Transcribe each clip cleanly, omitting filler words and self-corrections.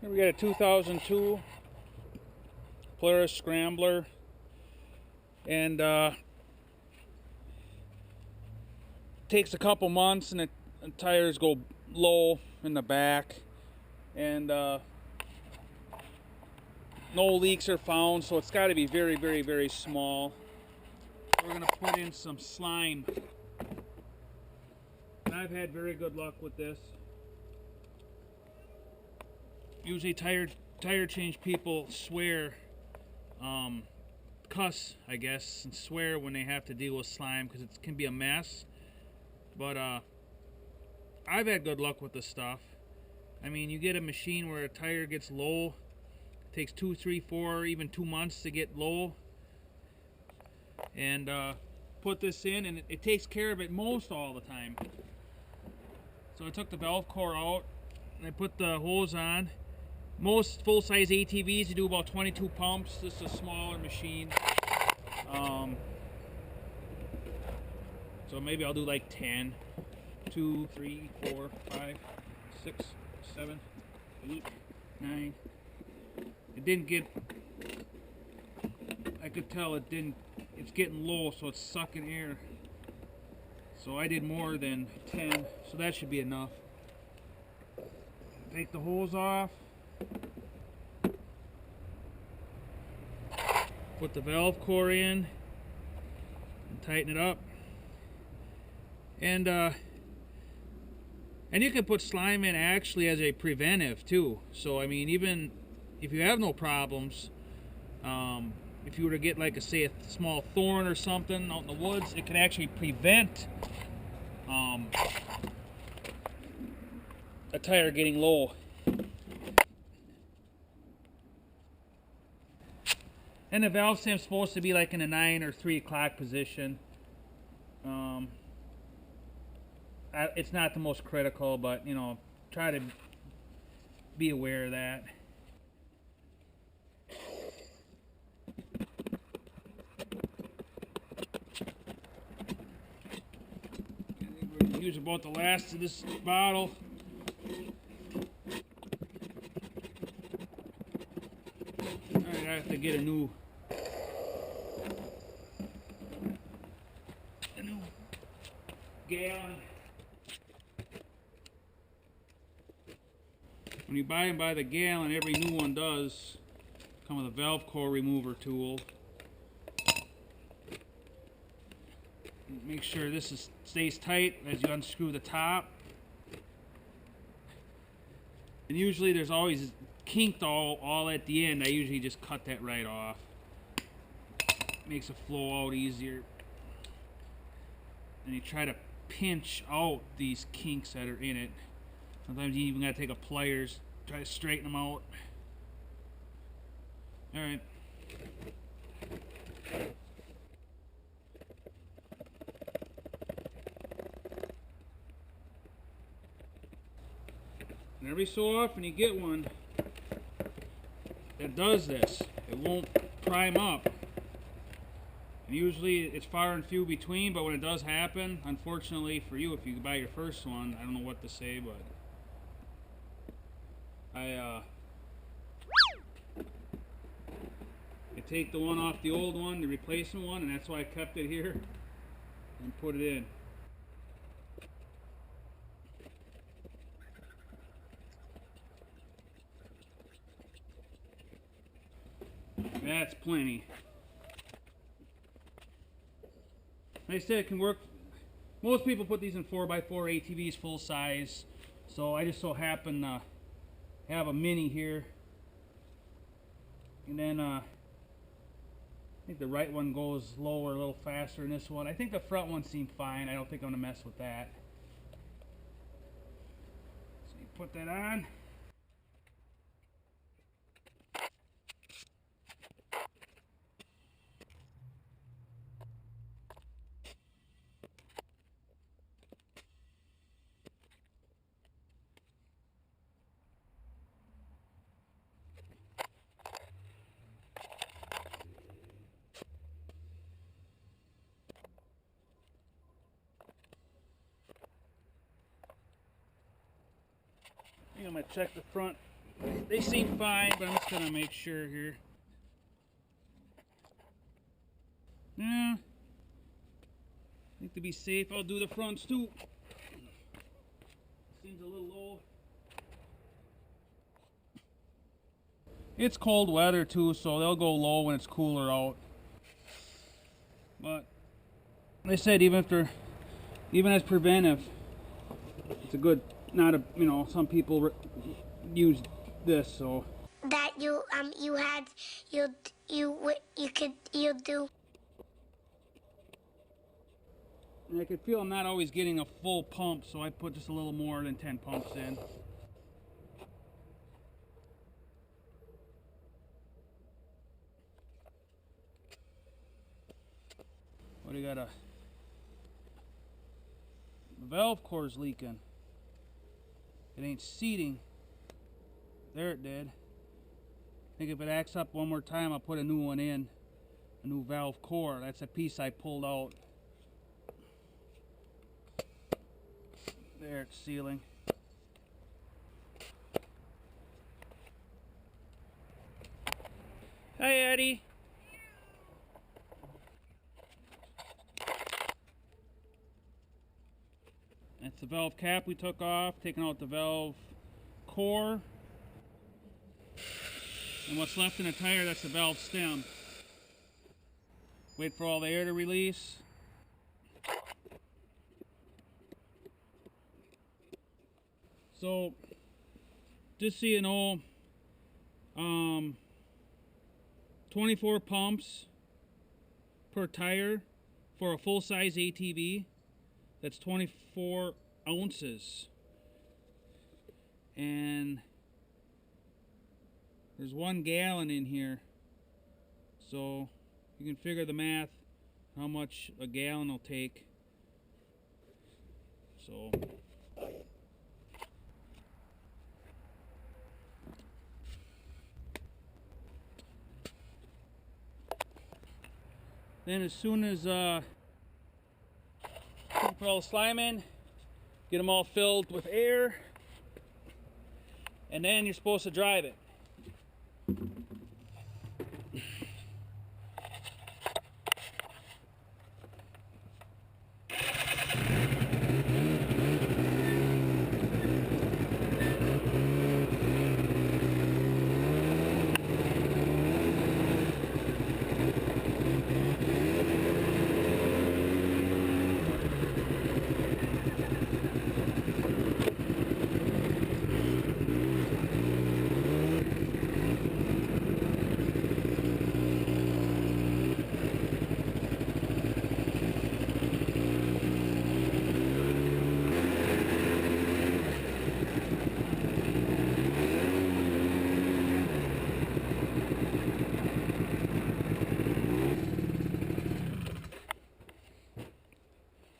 Here we got a 2002 Polaris Scrambler, and takes a couple months, and the tires go low in the back, and no leaks are found, so it's got to be very, very, very small. We're going to put in some slime, and I've had very good luck with this. Usually tire change people swear, cuss, I guess, and swear when they have to deal with slime because it can be a mess. But I've had good luck with this stuff. I mean, you get a machine where a tire gets low, it takes 2, 3, 4, even 2 months to get low, and put this in, and it takes care of it most all the time. So I took the valve core out, and I put the hose on. Most full-size ATVs, you do about 22 pumps. This is a smaller machine. So maybe I'll do like 10. 2, 3, 4, 5, 6, 7, 8, 9. It didn't get... I could tell it didn't... It's getting low, so it's sucking air. So I did more than 10, so that should be enough. Take the hose off. Put the valve core in and tighten it up, and you can put slime in actually as a preventive too. So I mean, even if you have no problems, if you were to get like say a small thorn or something out in the woods, it can actually prevent a tire getting low. And the valve stem's supposed to be like in a 9 or 3 o'clock position. It's not the most critical, but you know, try to be aware of that. We're going to use about the last of this bottle. I have to get a new gallon. When you buy them by the gallon, every new one does come with a valve core remover tool. Make sure this stays tight as you unscrew the top. And usually there's always kinked all at the end. I usually just cut that right off. Makes it flow out easier. And you try to pinch out these kinks that are in it. Sometimes you even gotta take a pliers, try to straighten them out. Alright. And every so often you get one that does this. It won't prime up. And usually it's far and few between, but when it does happen, unfortunately for you, if you buy your first one, I don't know what to say, but I take the one off the old one, the replacement one, and that's why I kept it here and put it in. That's plenty. Like I said, it can work. Most people put these in 4x4 ATVs full size, so I just so happen to have a mini here. And then I think the right one goes lower a little faster than this one. I think the front one seemed fine. I don't think I'm going to mess with that. So you put that on. I think I'm going to check the front They seem fine, but I'm just gonna make sure here. Yeah. I think to be safe, I'll do the fronts too. Seems a little low. It's cold weather too, so they'll go low when it's cooler out. But they said even as preventive, it's a good, not a, you know, some people use this, so. That you do. And I could feel I'm not always getting a full pump, so I put just a little more than 10 pumps in. What do you got? The valve core's leaking. It ain't seating. There it did. I think if it acts up one more time, I'll put a new one in. A new valve core. That's a piece I pulled out. There, it's sealing. Hi, Eddie. That's the valve cap we took off, taking out the valve core. And what's left in the tire, that's the valve stem. Wait for all the air to release. So, just so you know, 24 pumps per tire for a full-size ATV. That's 24 ounces. And there's 1 gallon in here. So you can figure the math, how much a gallon will take. So then as soon as put all the slime in, get them all filled with air, and then you're supposed to drive it.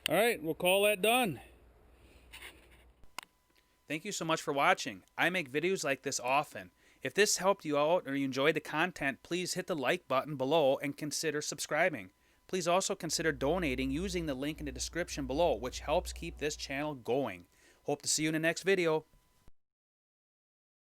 Alright, we'll call that done. Thank you so much for watching. I make videos like this often. If this helped you out or you enjoyed the content, please hit the like button below and consider subscribing. Please also consider donating using the link in the description below, which helps keep this channel going. Hope to see you in the next video.